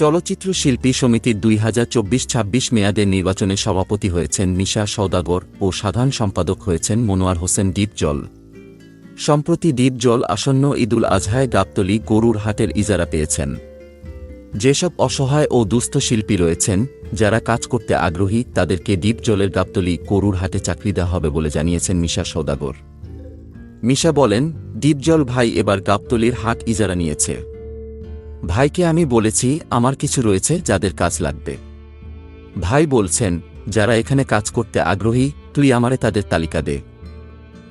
চলচ্চিত্র শিল্পী সমিতির 2024-26 মেয়াদের নির্বাচনে সভাপতি হয়েছেন মিশা সওদাগর ও সাধারণ সম্পাদক হয়েছেন মনোয়ার হোসেন ডিপজল। সম্প্রতি ডিপজল আসন্ন ঈদুল আজহায় গাবতলী গরুর হাটের ইজারা পেয়েছেন। যেসব অসহায় ও দুস্থ শিল্পী রয়েছেন যারা কাজ করতে আগ্রহী তাদেরকে ডিপজলের গাবতলী গরুর হাটে চাকরি দেওয়া হবে বলে জানিয়েছেন মিশা সওদাগর। মিশা বলেন, ডিপজল ভাই এবার গাবতলীর হাট ইজারা নিয়েছে। ভাইকে আমি বলেছি আমার কিছু রয়েছে যাদের কাজ লাগবে। ভাই বলছেন, যারা এখানে কাজ করতে আগ্রহী তুই আমারে তাদের তালিকা দে।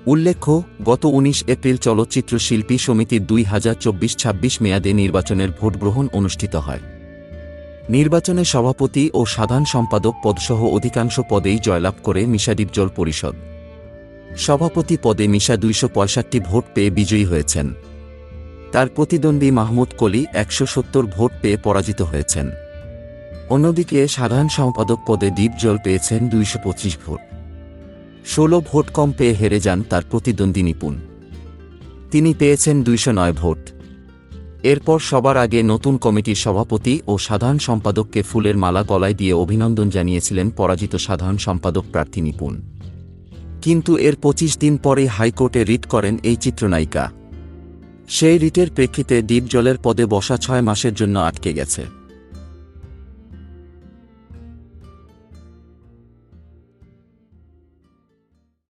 উল্লেখ্য, গত 19 এপ্রিল চলচ্চিত্র শিল্পী সমিতির 2024-26 মেয়াদে নির্বাচনের ভোটগ্রহণ অনুষ্ঠিত হয়। নির্বাচনে সভাপতি ও সাধারণ সম্পাদক পদসহ অধিকাংশ পদেই জয়লাভ করে মিশা ডিপজল পরিষদ। সভাপতি পদে মিশা 265 ভোট পেয়ে বিজয়ী হয়েছেন। তার প্রতিদ্বন্দ্বী মাহমুদ কলি 170 ভোট পেয়ে পরাজিত হয়েছেন। অন্যদিকে সাধারণ সম্পাদক পদে ডিপজল পেয়েছেন 225 ভোট। 16 ভোট কম পেয়ে হেরে যান তার প্রতিদ্বন্দ্বী নিপুণ। তিনি পেয়েছেন 209 ভোট। এরপর সবার আগে নতুন কমিটির সভাপতি ও সাধারণ সম্পাদককে ফুলের মালা গলায় দিয়ে অভিনন্দন জানিয়েছিলেন পরাজিত সাধারণ সম্পাদক প্রার্থী নিপুণ। কিন্তু এর 25 দিন পরে হাইকোর্টে রিট করেন এই চিত্রনায়িকা। সেই রিটের প্রেক্ষিতে ডিপজলের পদে বসা 6 মাসের জন্য আটকে গেছে।